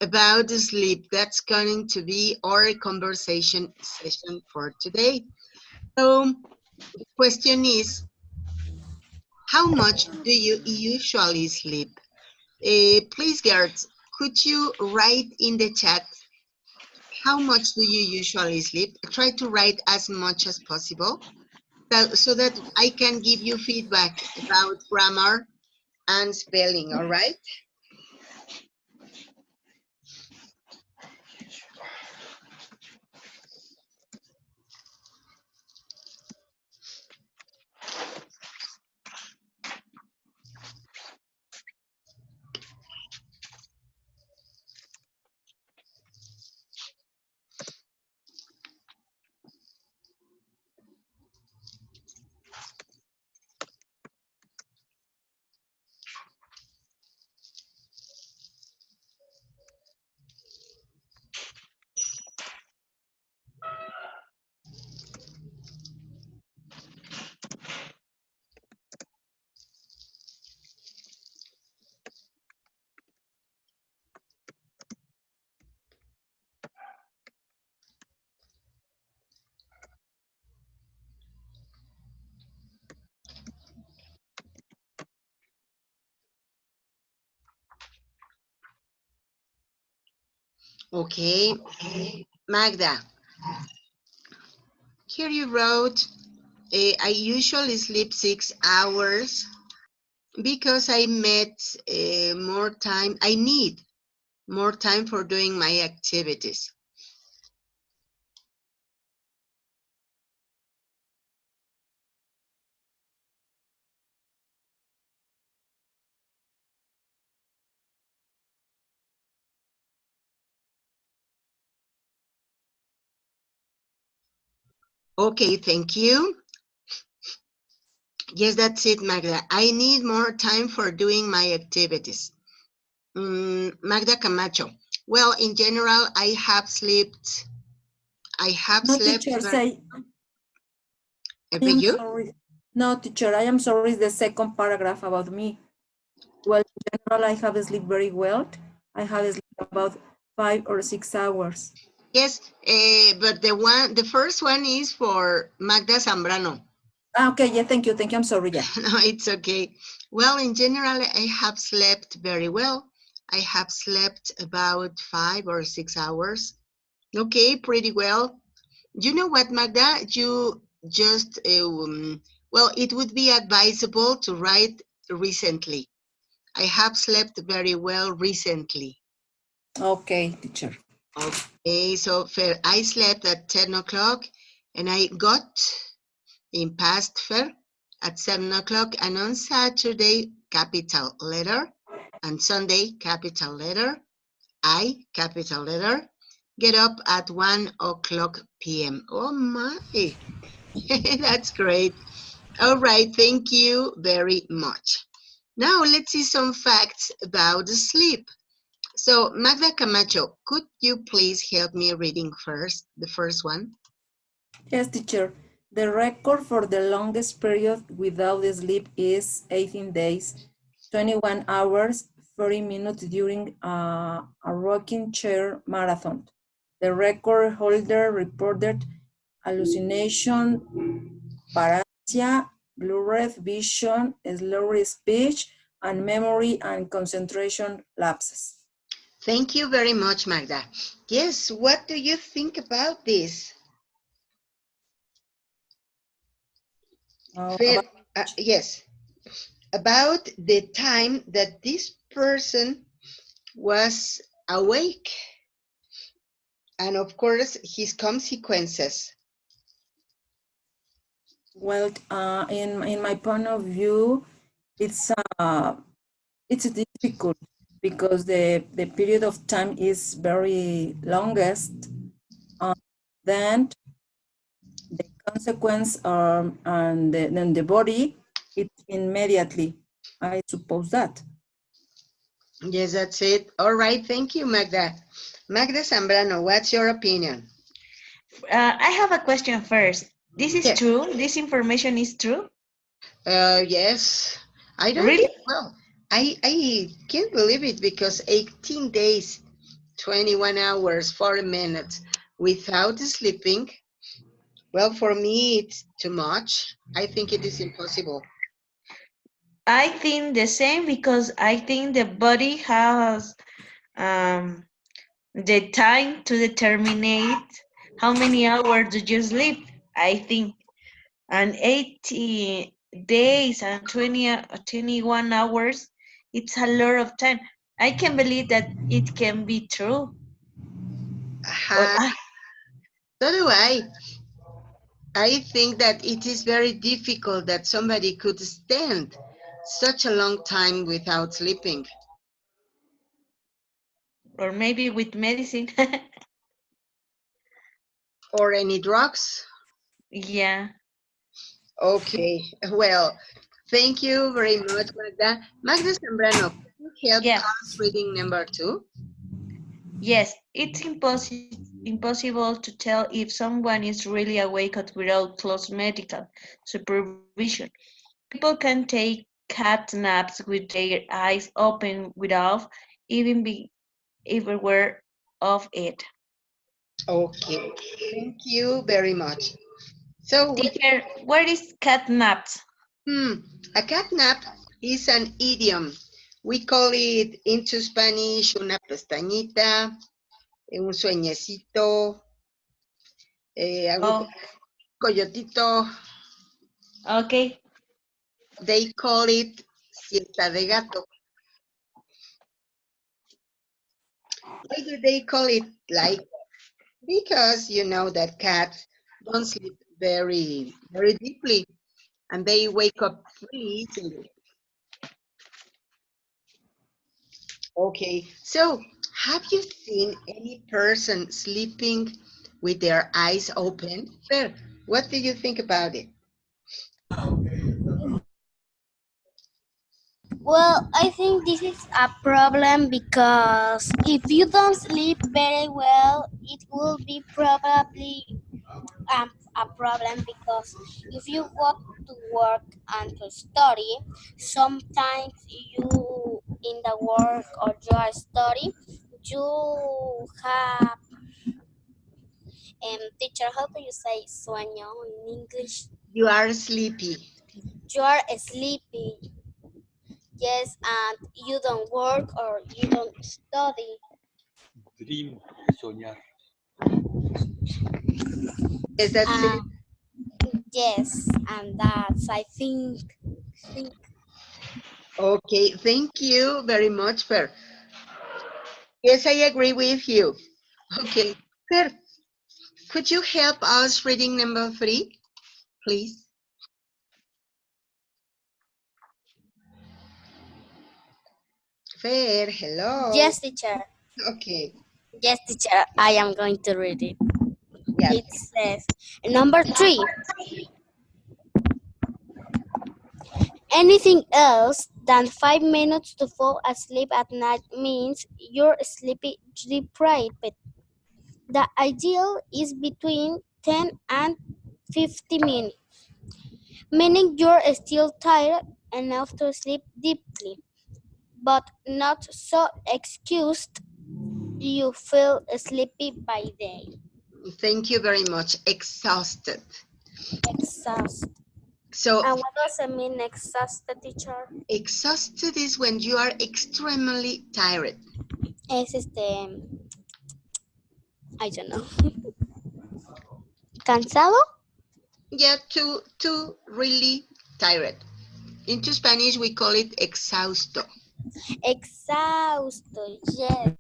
about sleep. That's going to be our conversation session for today. So the question is, how much do you usually sleep? Please, girls, could you write in the chat how much do you usually sleep? Try to write as much as possible so that I can give you feedback about grammar and spelling, all right? Okay, Magda, here you wrote, I usually sleep 6 hours because I need more time for doing my activities. Okay, thank you. Yes, that's it, Magda. I need more time for doing my activities. Magda Camacho. Well, in general, I have slept. No, teacher, say. Every you? Sorry. No, teacher, I am sorry. The second paragraph about me. Well, in general, I have sleep very well. I have sleep about 5 or 6 hours. Yes, but the first one is for Magda Zambrano. Okay, yeah, thank you. I'm sorry, yeah. No, it's okay. Well, in general, I have slept very well. I have slept about 5 or 6 hours. Okay, pretty well. You know what, Magda? You just, well, it would be advisable to write recently. I have slept very well recently. Okay, teacher. Okay, so I slept at 10 o'clock and I got in past fair at 7 o'clock, and on Saturday, capital letter, and Sunday, capital letter, I, capital letter, get up at 1 o'clock p.m. Oh my, that's great. All right, thank you very much. Now let's see some facts about sleep. So Magda Camacho, could you please help me reading first, the first one? Yes, teacher. The record for the longest period without sleep is 18 days, 21 hours, 30 minutes during a rocking chair marathon. The record holder reported hallucination, paralysia, blurred vision, slurred speech, and memory and concentration lapses. Thank you very much, Magda. Yes, what do you think about this? Yes, about the time that this person was awake, and of course his consequences. Well, in my point of view, it's difficult because the period of time is very longest. Then the consequence and then the body, it's immediately. I suppose that. Yes, that's it. All right, thank you, Magda. Magda Zambrano, what's your opinion? I have a question first. This is true? This information is true? Yes. I don't Really? think, well, I can't believe it because 18 days, 21 hours, 40 minutes without sleeping, well, for me, it's too much. I think it is impossible. I think the same because I think the body has um, the time to determine how many hours do you sleep. I think and 80 days and 21 hours, it's a lot of time. I can believe that it can be true. Or Uh, so do I. I think that it is very difficult that somebody could stand such a long time without sleeping. or maybe with medicine. Or any drugs. Yeah. Okay, well, thank you very much, Magda. Magda Zambrano, can you help Yeah. us reading number 2? Yes, it's impossible to tell if someone is really awake without close medical supervision. People can take cat naps with their eyes open without even be aware of it. Okay, thank you very much. So, Teacher, what is cat naps? a catnap is an idiom. We call it into Spanish una pestañita, un sueñecito, algún Oh, coyotito. okay. They call it siesta de gato. Why do they call it like? Because you know that cats don't sleep very deeply and they wake up really easily. Okay, so have you seen any person sleeping with their eyes open? Well, what do you think about it? Well, I think this is a problem because if you don't sleep very well, it will be probably a problem because if you go to work and to study, sometimes you in the work or you are study, you have teacher. How do you say sueño in English? You are sleepy. You are sleepy. Yes, and you don't work or you don't study. Dream, soñar. Is that it? Um, yes, and that's think Okay, thank you very much, Fer. Yes, I agree with you. Okay, Fer, could you help us reading number 3, please? Fer, hello. yes, teacher. Okay, Yes, teacher. I am going to read it. yeah. It says number 3. Anything else than 5 minutes to fall asleep at night means you're sleepy deprived. The ideal is between 10 and 50 minutes, meaning you're still tired enough to sleep deeply, but not so excused you feel sleepy by day. Thank you very much. Exhausted. Exhausted. So, And what does it mean, exhausted, teacher? exhausted is when you are extremely tired. Es I don't know. ¿Cansado? Yeah, too really tired. Into Spanish, we call it exhausto. Exhausto, yes.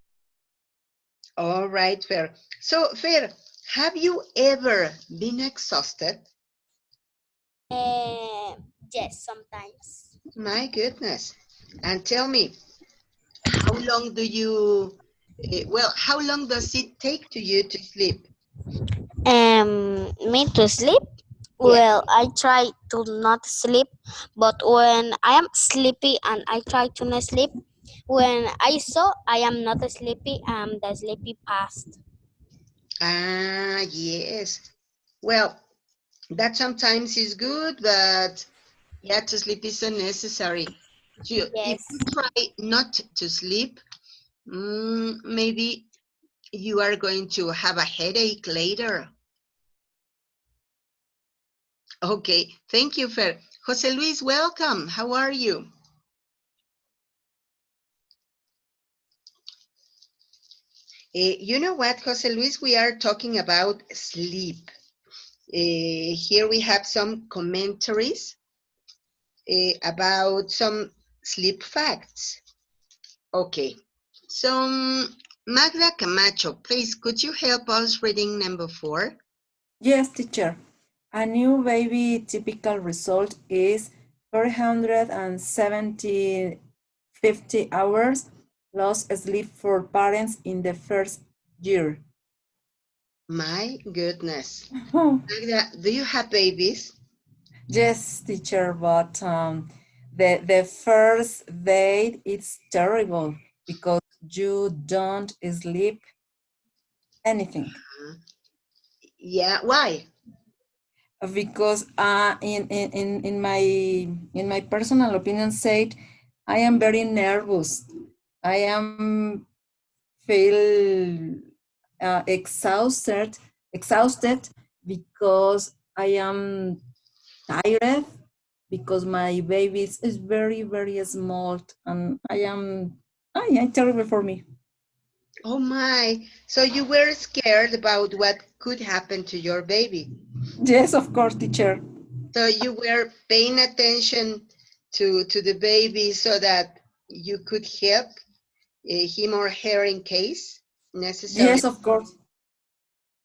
All right, Fer. So, Fer, have you ever been exhausted? Yes, sometimes. My goodness. And tell me, how long do you, how long does it take to you to sleep? Me to sleep? Yeah. Well, I try to not sleep, but when I am sleepy and I try to not sleep, when I saw I am not sleepy, the sleepy past. Ah, yes. Well, that sometimes is good, but yeah, to sleep is unnecessary. If Yes. you try not to sleep, maybe you are going to have a headache later. Okay, thank you, Fer. Jose Luis, welcome. How are you? You know what, Jose Luis, we are talking about sleep. Here we have some commentaries about some sleep facts. Okay, so Magda Camacho, please, could you help us reading number 4? Yes, teacher. A new baby typical result is 470 50 hours lost sleep for parents in the first year. My goodness. Magda, do you have babies? Yes, teacher, but the first day it's terrible because you don't sleep anything. Yeah, why? Because in my personal opinion said I am very nervous. I am feel exhausted because I am tired because my baby is very very small and I terrible for me. Oh my, so you were scared about what could happen to your baby. Yes, of course, teacher. So you were paying attention to the baby so that you could help him or her in case necessary. Yes, of course.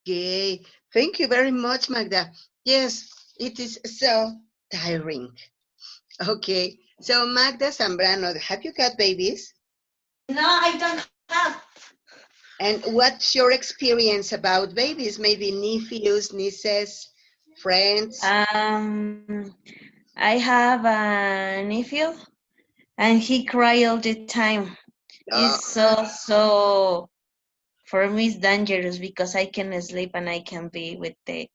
Okay, thank you very much, Magda. Yes, it is so tiring. Okay, so Magda Zambrano, have you got babies? No, I don't have. And what's your experience about babies? Maybe nephews, nieces, friends? I have a nephew, and he cry all the time. Oh, It's so for me it's dangerous because I can sleep and I can be with the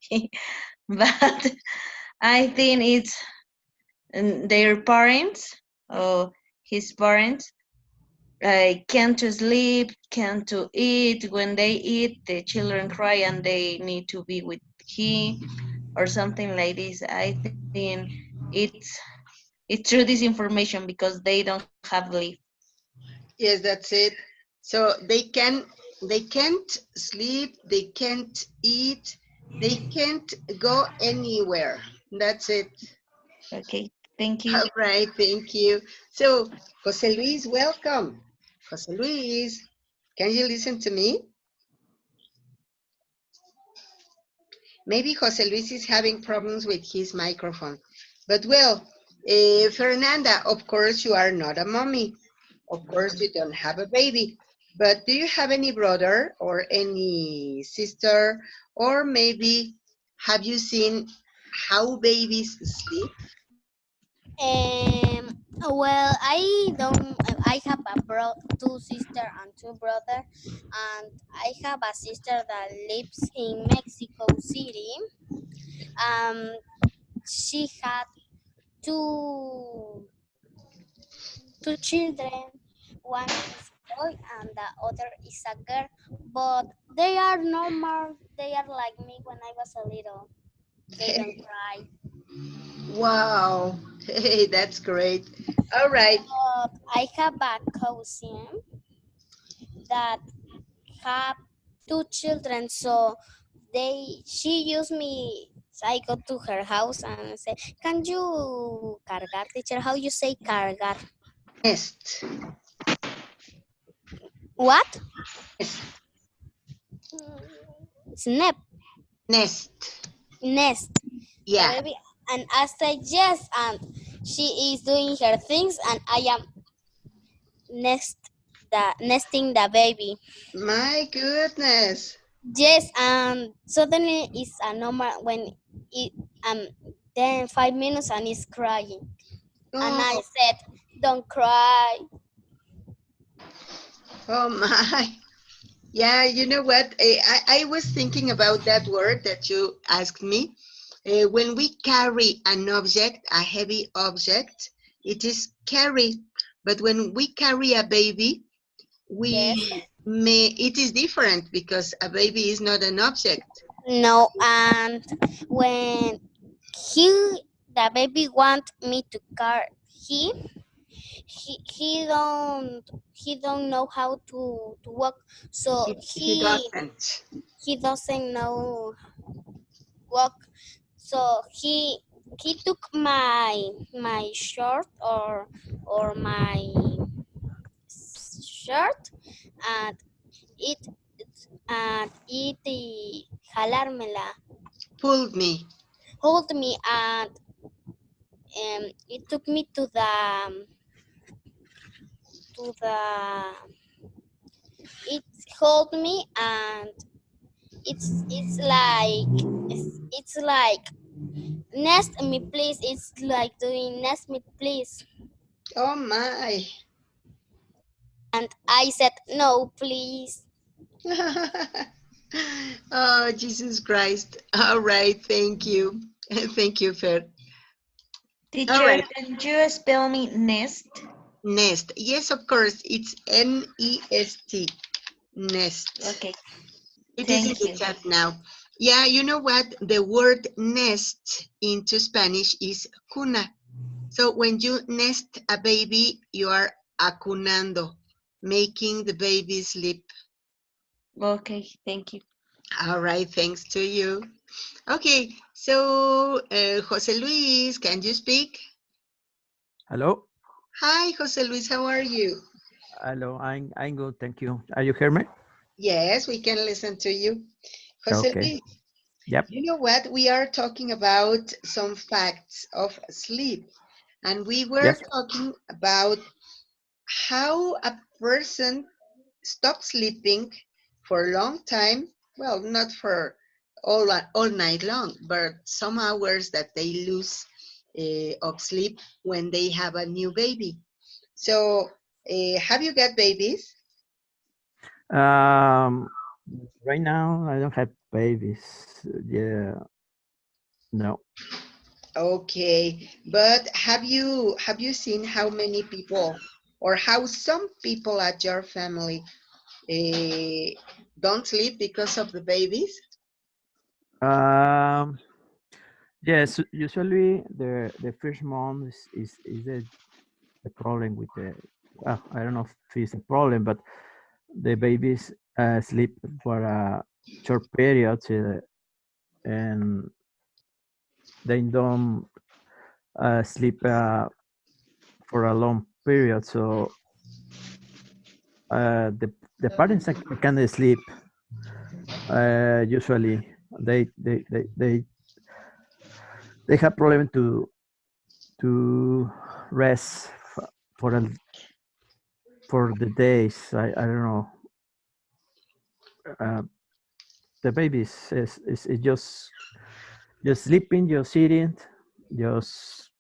but I think it's their parents or his parents can't to sleep, can't to eat. When they eat, the children cry and they need to be with he or something like this. I think it's true disinformation because they don't have leave. yes, that's it. So they can't sleep, they can't eat, they can't go anywhere. That's it. Okay, thank you. All right, thank you. So, Jose Luis, welcome. Jose Luis, can you listen to me? Maybe Jose Luis is having problems with his microphone. But well, Fernanda, of course you are not a mommy. Of course you don't have a baby. But do you have any brother or any sister? Or maybe have you seen how babies sleep? Well, I don't. I have two sister and two brother, and I have a sister that lives in Mexico City. Um, she had two two children. One is a boy and the other is a girl. But they are normal. They are like me when I was a little. They don't cry. Wow. Hey, that's great. All right. But I have a cousin that have two children, so she used me. So I go to her house and say, "Can you cargar, teacher? How you say cargar? Nest. What? Nest. Snap, Nest. nest, the Yeah. baby." And I say yes, and she is doing her things, and I am nesting the baby. My goodness. Yes, and suddenly it's a normal when it then 5 minutes and it's crying. And I Oh, said, "Don't cry." oh my. Yeah, you know what? I was thinking about that word that you asked me. When we carry an object, a heavy object, it is carry. But when we carry a baby, we Yes. It is different because a baby is not an object. No, and when the baby want me to car, he don't know how to walk, so He doesn't. he doesn't know walk, so he took my shirt or my shirt, and it jalármela, Pulled me. hold me, and it took me to the it hold me, and it's like it's like nest me please, it's like doing nest me please, Oh my. and I said no please. Oh, Jesus Christ. All right, thank you. Thank you, Fer. All Teacher, right, can you spell me nest? nest. Yes, of course, it's N-E-S-T, nest. Okay, It is in thank the you. chat now. Yeah, you know what? The word nest into Spanish is cuna. So when you nest a baby, you are acunando, making the baby sleep. Okay, thank you. All right, thanks to you. Okay, so Jose Luis, can you speak? Hello. Hi, Jose Luis, how are you? Hello. I'm good. Thank you. Are you hear me? Yes, we can listen to you. Jose Okay. Luis, Yep. you know what? We are talking about some facts of sleep. And we were Yes. talking about how a person stops sleeping for a long time. Well, not for all night long, but some hours that they lose of sleep when they have a new baby. So, have you got babies? Um. Right now, I don't have babies. Yeah. No. Okay, but have you seen how many people or how some people at your family don't sleep because of the babies? Um. Yes. Usually, the first month is the problem with the. Well, I don't know if it's a problem, but the babies sleep for a short period, and they don't sleep for a long period. So the parents can sleep. Usually, they they they they they have problem to rest for for the days. I don't know. Uh, the baby is just sleeping, just eating, just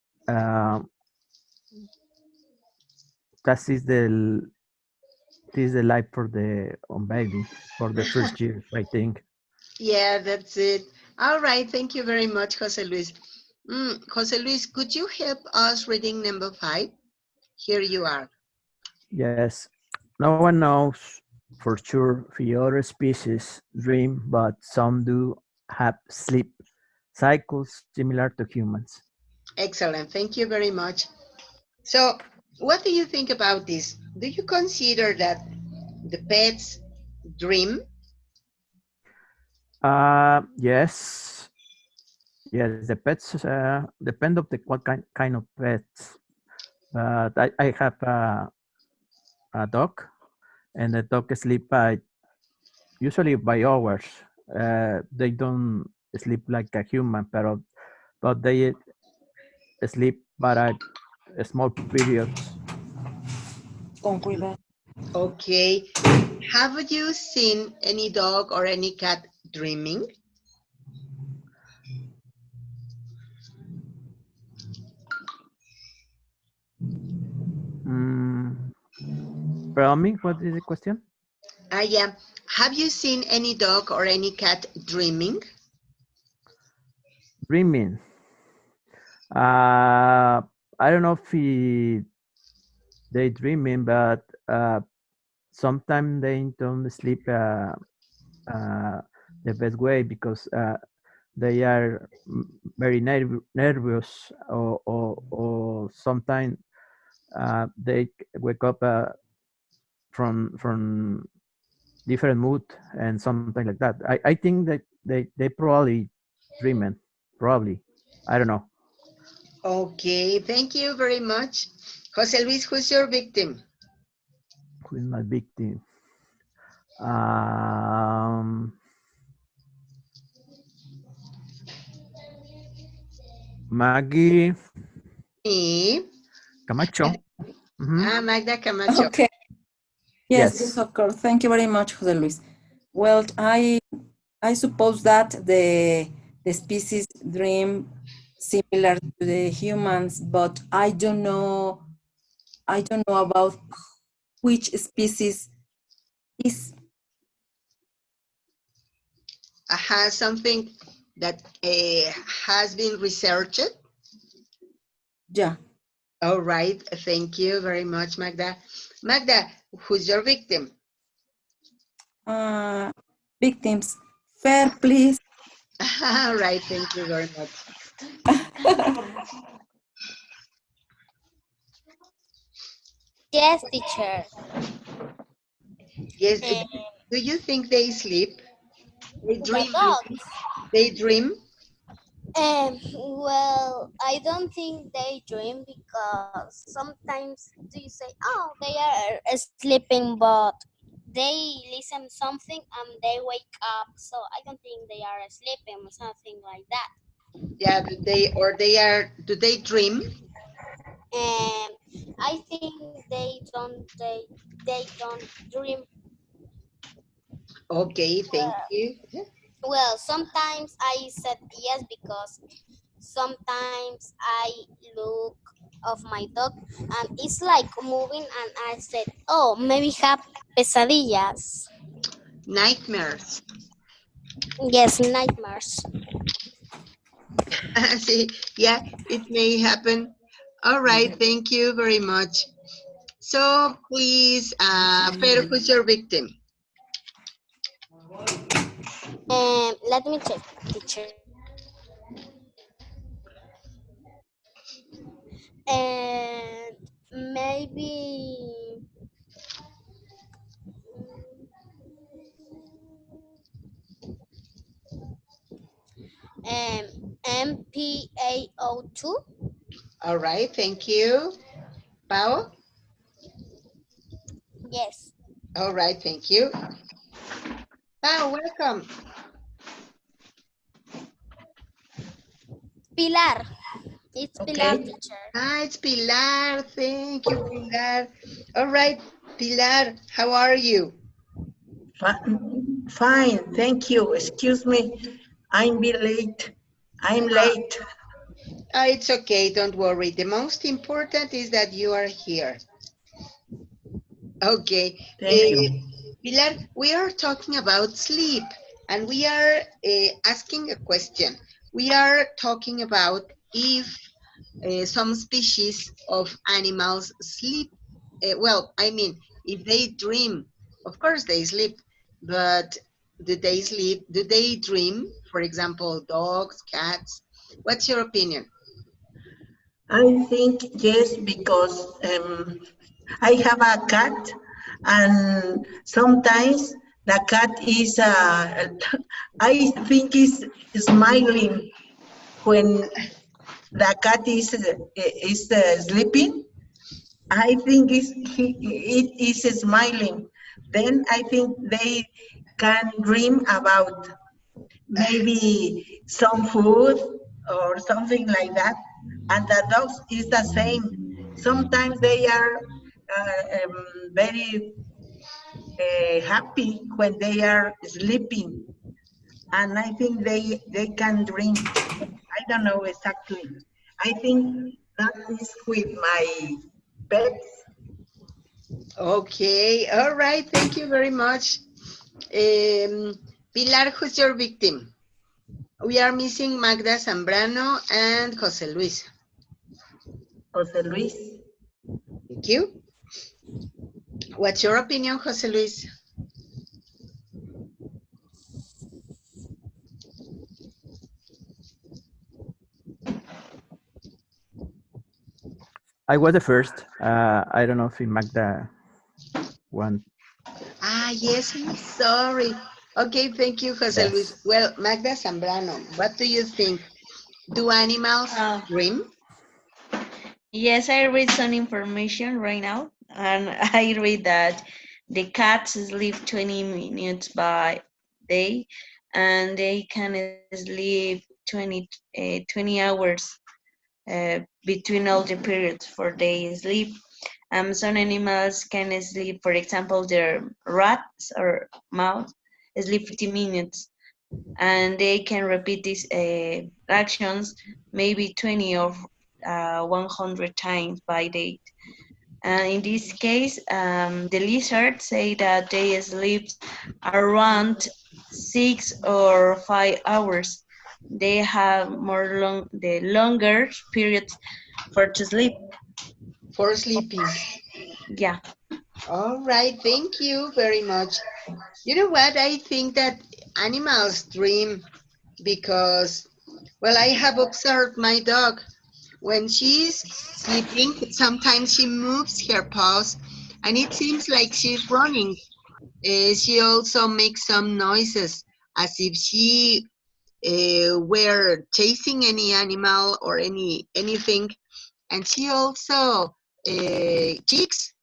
that is the life for the baby for the first year, I think. Yeah, that's it. All right, thank you very much, Jose Luis. Jose Luis, could you help us reading number 5? Here you are. Yes, no one knows for sure if other species dream, but some do have sleep cycles similar to humans. Excellent, thank you very much. So, what do you think about this? Do you consider that the pets dream? Yes, yes. The pets depend of the what kind of pets. But I have a dog, and the dog sleep usually by hours. They don't sleep like a human, but they sleep by small periods. Con cuidado. Okay. Have you seen any dog or any cat dreaming? Mm, tell me, what is the question? Yeah. Have you seen any dog or any cat dreaming? Dreaming. I don't know if they dreaming, but sometimes they don't sleep the best way because they are very nervous, or sometimes they wake up from different mood and something like that. I think that they probably dreaming, probably. I don't know. Okay, thank you very much. Jose Luis, who's your victim? Who is my victim? Um, Maggie Me. Camacho. Mhm. Magda Camacho. Okay. Yes, Yes. of course. Thank you very much, Jose Luis. Well, I suppose that the species dream similar to the humans, but I don't know about which species is. Something that has been researched. Yeah. All right, thank you very much, Magda. Magda, who's your victim? Victims. Fair, please. All right, thank you very much. Yes, teacher. Yes, And do you think they sleep? They the dream, you mean? dogs. They dream? Well, I don't think they dream because sometimes do you say, oh, they are sleeping, but they listen something and they wake up. So I don't think they are sleeping or something like that. Yeah, do they dream? And I think they don't dream. Okay, thank you. Well, sometimes I said yes because sometimes I look of my dog and it's like moving and I said, oh, maybe have pesadillas. Nightmares. Yes, nightmares. See, yeah, it may happen. All right, thank you very much. So please, Fer, who's your victim? Let me check, teacher. And maybe MPAO2. All right, thank you. Pao? Yes. All right, thank you. Pao, welcome. Pilar. It's Pilar, Okay. teacher. Hi, it's Pilar. Thank you, Pilar. All right, Pilar, how are you? Fine, thank you. Excuse me, I'm be late. I'm late. It's okay, don't worry. The most important is that you are here. Okay. Thank you. Pilar, we are talking about sleep and we are asking a question. We are talking about if some species of animals sleep. Well, I mean, if they dream, of course they sleep, but do they sleep? Do they dream? For example, dogs, cats. What's your opinion? I think yes, because I have a cat, and sometimes the cat is, I think is smiling when the cat is sleeping. I think it is smiling. Then I think they can dream about maybe some food or something like that. And the dogs is the same. Sometimes they are very happy when they are sleeping. And I think they can dream. I don't know exactly. I think that is with my pets. Okay, all right, thank you very much. Pilar, who's your victim? We are missing Magda Zambrano and Jose Luis. Jose Luis. Thank you. What's your opinion, Jose Luis? I was the first. I don't know if Magda one. Yes, I'm sorry. Okay, thank you, Jose Luis. Yes. Well, Magda Zambrano, what do you think? Do animals dream? Yes, I read some information right now, and I read that the cats sleep 20 minutes by day, and they can sleep 20 hours between all the periods for they sleep. Some animals can sleep, for example, their rats or mouse sleep 50 minutes, and they can repeat these actions maybe 20 or 100 times by day. In this case, the lizards say that they sleep around 6 or 5 hours. They have the longer periods for to sleep. For sleeping. Yeah. All right, thank you very much. You know what? I think that animals dream because, well, I have observed my dog. When she's sleeping, sometimes she moves her paws and it seems like she's running. She also makes some noises as if she were chasing any animal or anything. And she also cheeks.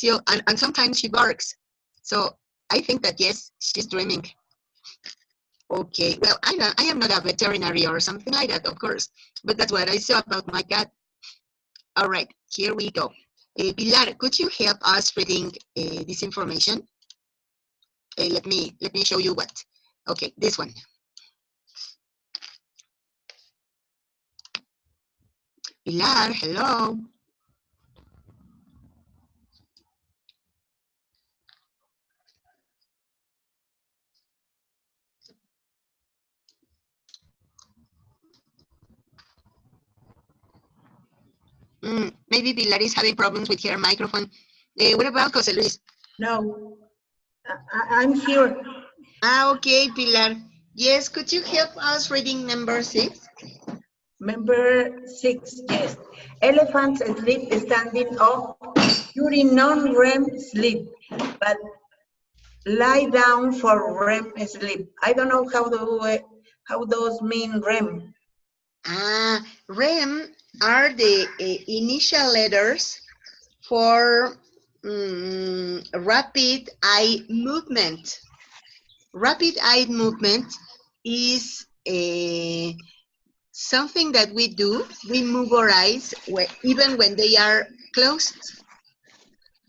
And sometimes she barks. So I think that yes, she's dreaming. Okay, well, I am not a veterinary or something like that, of course, but that's what I saw about my cat. All right, here we go. Pilar, could you help us reading this information? Let me show you what. Okay, this one. Pilar, hello. Maybe Pilar is having problems with her microphone. What about Jose Luis? No, I'm here. Okay, Pilar. Yes, could you help us reading number 6? Number 6, yes. Elephants sleep standing up during non-REM sleep, but lie down for REM sleep. I don't know how those mean REM. REM are the initial letters for rapid eye movement. Rapid eye movement is something that we do. We move our eyes even when they are closed.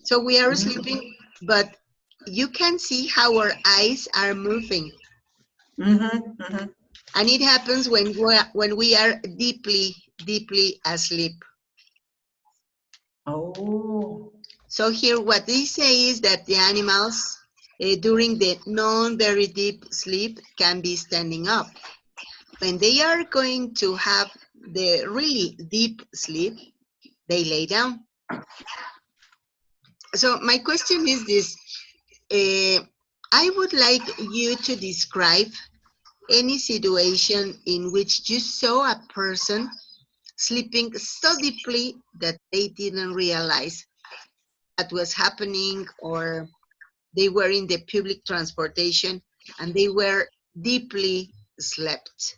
So we are sleeping, but you can see how our eyes are moving. And it happens when we are deeply, deeply asleep. Oh. So here what they say is that the animals during the non-very deep sleep can be standing up. When they are going to have the really deep sleep, they lay down. So my question is this. I would like you to describe any situation in which you saw a person sleeping so deeply that they didn't realize what was happening, or they were in the public transportation and they were deeply slept.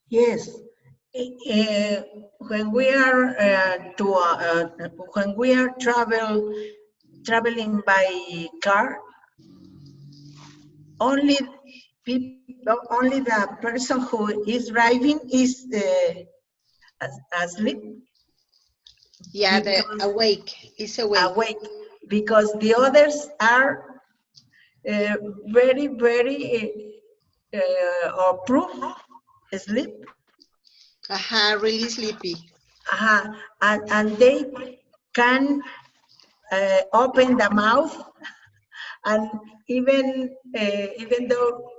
Yes. When we are traveling by car, only the person who is driving is asleep. Yeah, the awake is awake. Because the others are very, very or proof sleep. Really sleepy. And they can open the mouth, and even though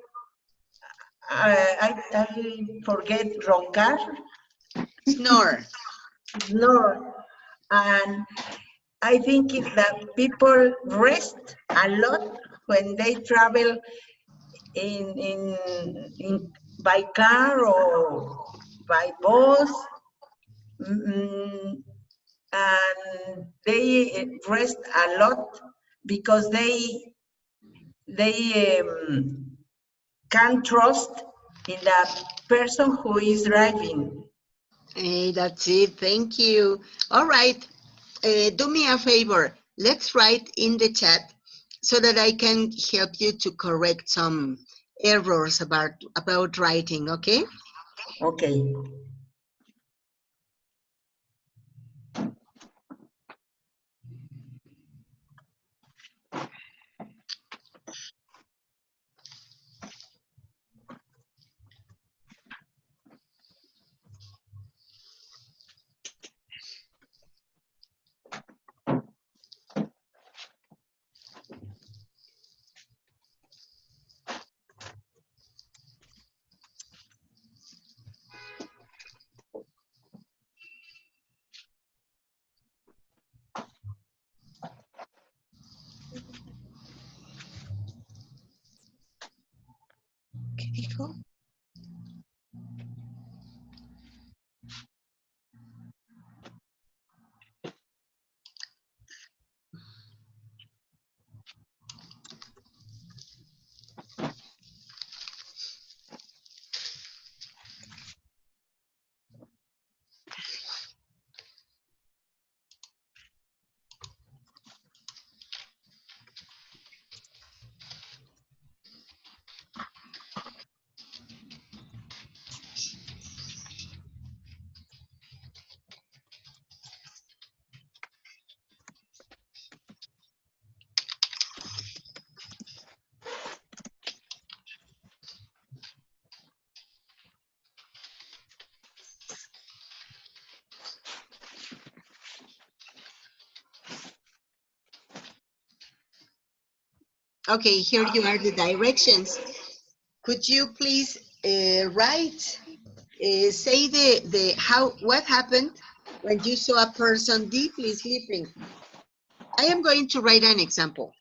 I forget roncar, Snore. snore, and I think is that people rest a lot when they travel in by car or by bus, and they rest a lot because they can trust in the person who is driving. Hey, that's it. Thank you. All right. Do me a favor. Let's write in the chat so that I can help you to correct some errors about writing, okay? Okay. ¿Qué dijo? Okay, here you are the directions. Could you please write, say what happened when you saw a person deeply sleeping? I am going to write an example.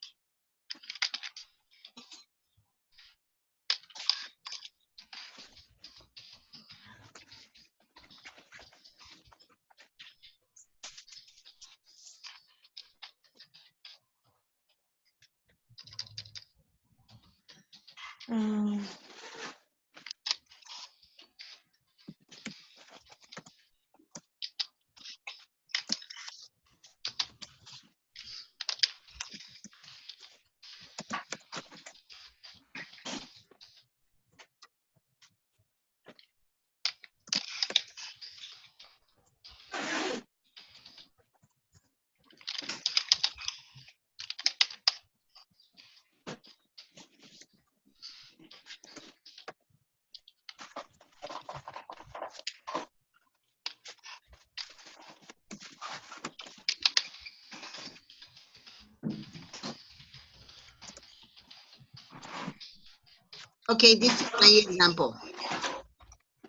Um, Okay, this is my example.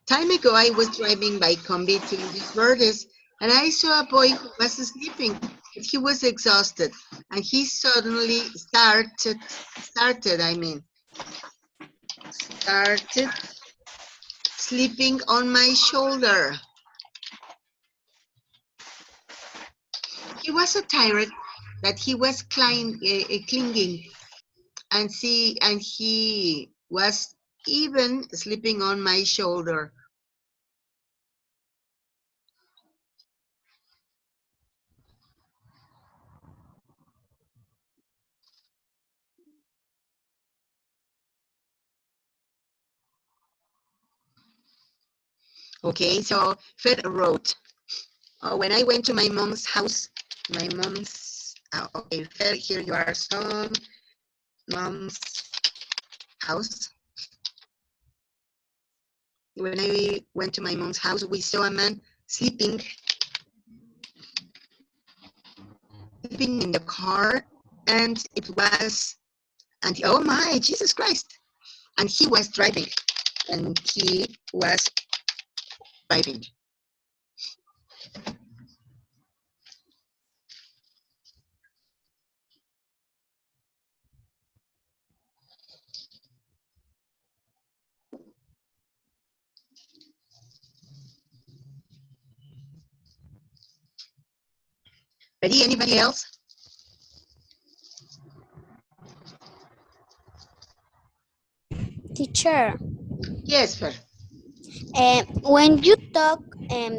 Time ago, I was driving by Conv to Indios Verdes, and I saw a boy who was sleeping, but he was exhausted, and he suddenly started sleeping on my shoulder. He was so tired that he was clinging, and he was even sleeping on my shoulder. Okay, so Fed wrote, when I went to my mom's house, okay, Fed, here you are, some mom's house. When I went to my mom's house, we saw a man sleeping in the car, and oh my, Jesus Christ. And he was driving, Ready? Anybody else? Teacher, Yes, Fer. when you talk,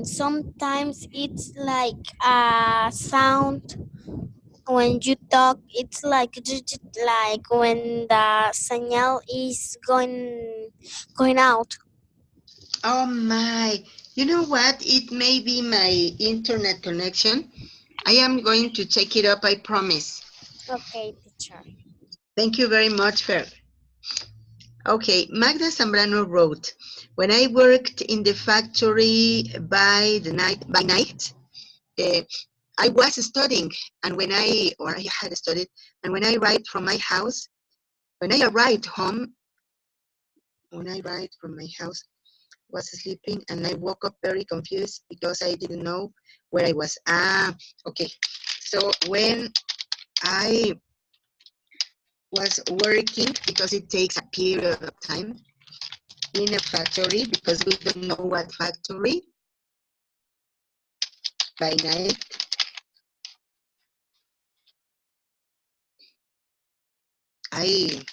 sometimes it's like a sound. When you talk, it's like when the signal is going out. Oh my. You know what? It may be my internet connection. I am going to take it up, I promise. Okay, teacher. Thank you very much, Fer. Okay, Magda Zambrano wrote, when I worked in the factory by night, uh, I was studying, and I had studied, and when I arrived from my house, when I arrived home, when I arrived from my house, was sleeping, and I woke up very confused because I didn't know where I was. Okay. So when I was working, because it takes a period of time in a factory, because we don't know what factory, by night, I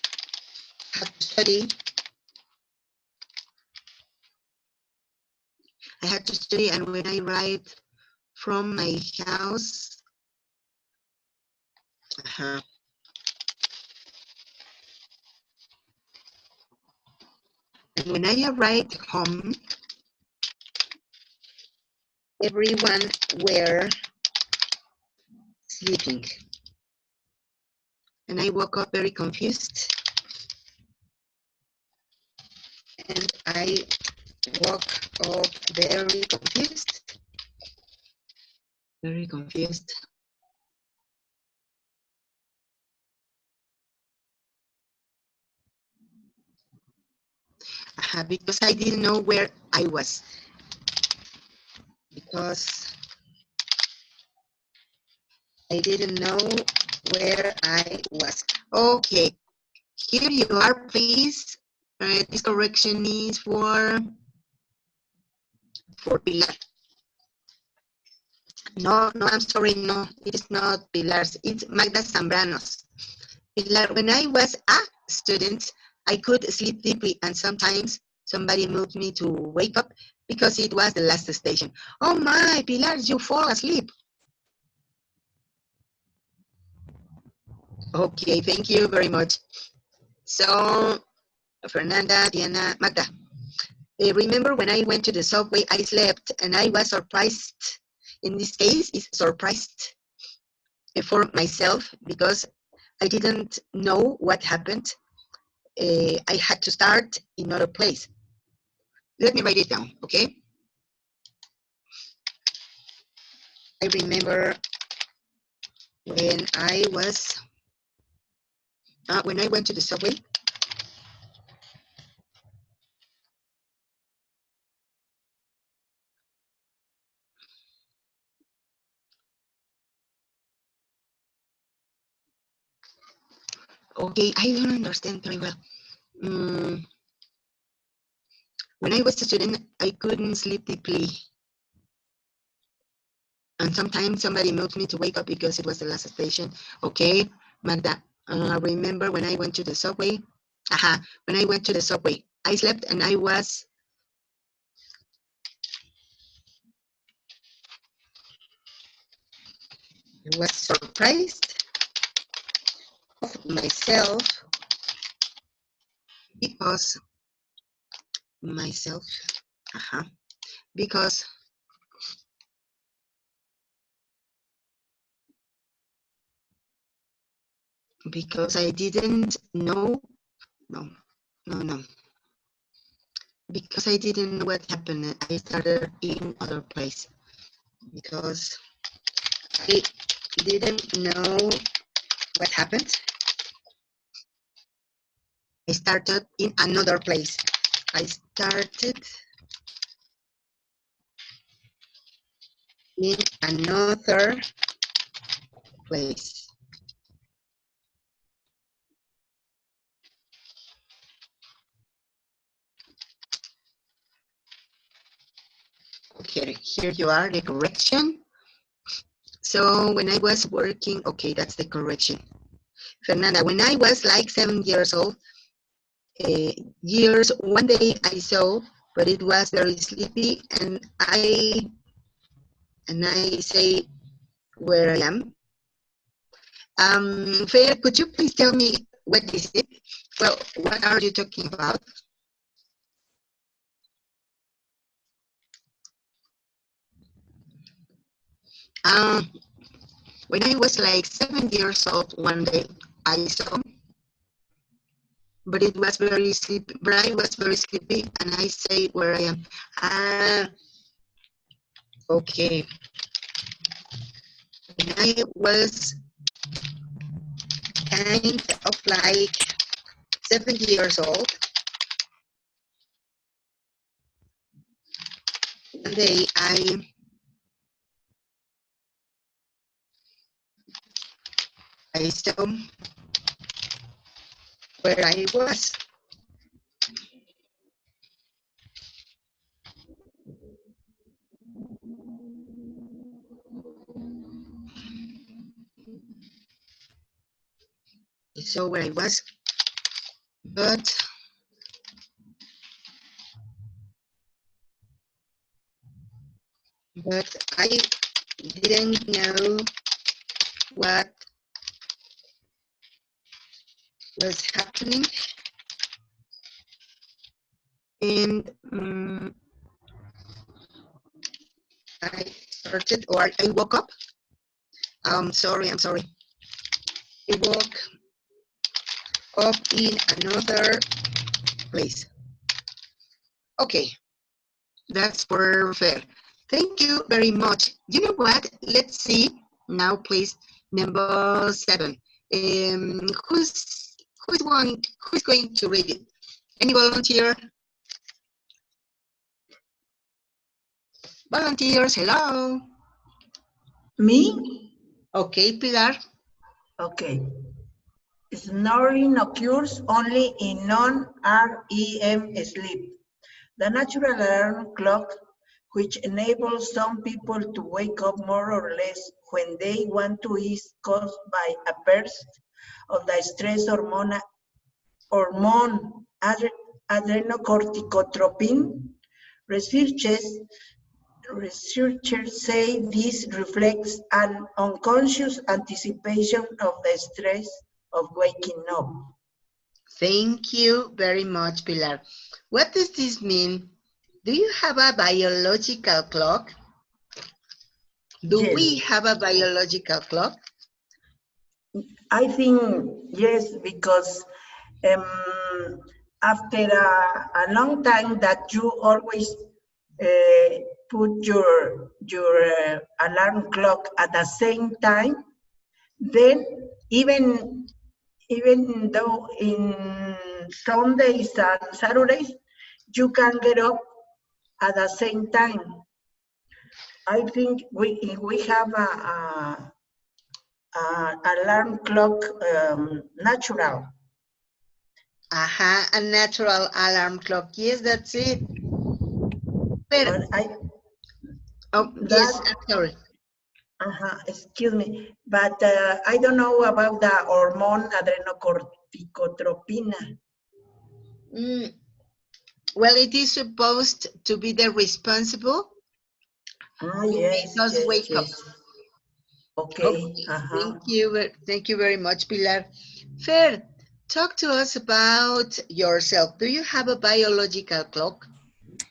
had to study. I had to study, and when I arrived from my house, and when I arrived home, everyone were sleeping, and I woke up very confused, and I woke up very confused, very confused. Because I didn't know where I was. Because I didn't know where I was. Okay, here you are, please. This correction is for Pilar. No, I'm sorry, no, it is not Pilar's, it's Magda Zambrano's. Pilar, when I was a student, I could sleep deeply, and sometimes somebody moved me to wake up because it was the last station. Oh my, Pilar, you fall asleep. Okay, thank you very much. So, Fernanda, Diana, Magda, remember when I went to the subway, I slept and I was surprised. In this case, it's surprised for myself because I didn't know what happened. I had to start in another place. Let me write it down, okay? I remember when I went to the subway. Okay, I don't understand very well. When I was a student, I couldn't sleep deeply. And sometimes somebody moved me to wake up because it was the last station. Okay, Magda, remember when I went to the subway? When I went to the subway, I slept and I was surprised of myself because because I didn't know, no, because I didn't know what happened. I started in other place because I didn't know what happened. I started in another place. I started in another place. Here you are, the correction. So when I was working, okay, that's the correction. Fernanda, when I was like 7 years old, one day I saw, but it was very sleepy, and I say where I am. Fair, could you please tell me what is it? Well, what are you talking about? When I was like 7 years old, one day I saw, but it was very sleepy. But I was very sleepy, and I say where I am. Okay. When I was kind of like 7 years old, one day I saw where I was. I saw where I was, but I didn't know what was happening, and I started, or I woke up. I'm sorry. I woke up in another place. Okay, that's perfect. Thank you very much. You know what? Let's see now, please. Number 7. Who's going to read it? Any volunteer? Volunteers, hello. Me? Okay, Pilar. Okay. Snoring occurs only in non-REM sleep. The natural alarm clock, which enables some people to wake up more or less when they want to, is caused by a burst of the stress hormone adrenocorticotropin. Researchers say this reflects an unconscious anticipation of the stress of waking up. Thank you very much, Pilar. What does this mean? Do you have a biological clock? Do we have a biological clock? I think yes, because after a long time that you always put your alarm clock at the same time, then even though in Sundays and Saturdays you can get up at the same time. I think we have a alarm clock natural. A natural alarm clock. Yes, that's it. But yes, I'm sorry. Excuse me, but I don't know about the hormone adrenocorticotropina. Well, it is supposed to be the responsible to Yes, make us wake up. Okay. Thank you very much, Pilar. Fer, talk to us about yourself. Do you have a biological clock?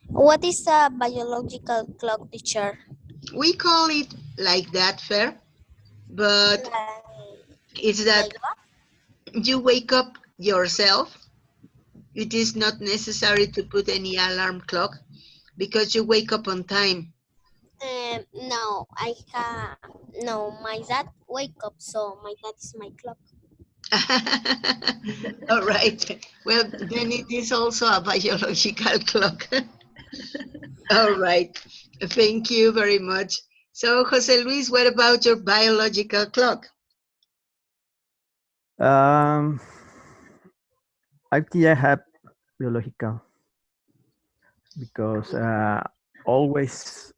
What is a biological clock, teacher? We call it like that, Fer, but it's that you wake up yourself. It is not necessary to put any alarm clock because you wake up on time. No, my dad wake up, so my dad is my clock. All right. Well, then it is also a biological clock. All right. Thank you very much. So, Jose Luis, what about your biological clock? I think I have biological because always,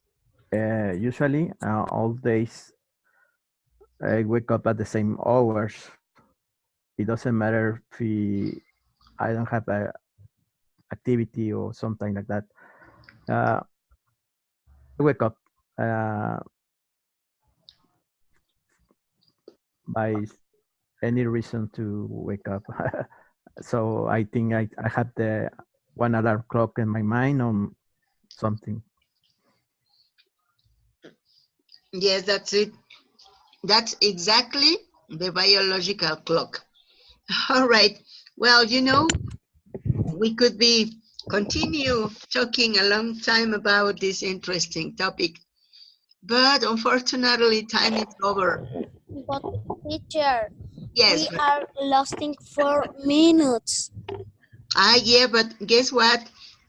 usually, all days, I wake up at the same hours. It doesn't matter if I don't have a activity or something like that. I wake up by any reason to wake up. So I think I have the one alarm clock in my mind on something. Yes, that's it. That's exactly the biological clock. All right. Well, you know, we could be continue talking a long time about this interesting topic, but unfortunately, time is over. But teacher, Yes. we are losing 4 minutes. Yeah, but guess what?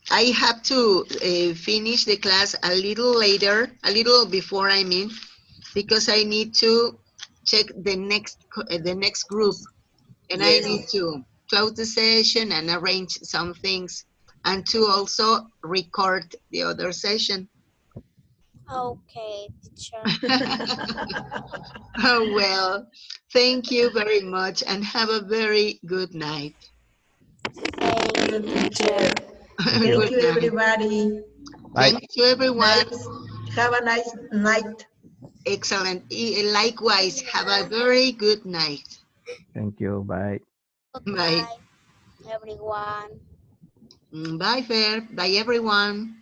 I have to finish the class a little later, a little before, I mean, because I need to check the next group, and I need Yes. to close the session and arrange some things, and to also record the other session. Okay, teacher. Oh, well, thank you very much and have a very good night. Thank you, teacher. Thank you. Thank Good you, night. everybody. Bye. Thank you, everyone. Nice. Have a nice night. Excellent. Likewise, have a very good night. Thank you. Bye. Bye. Goodbye, everyone. Bye, Fair. Bye, everyone.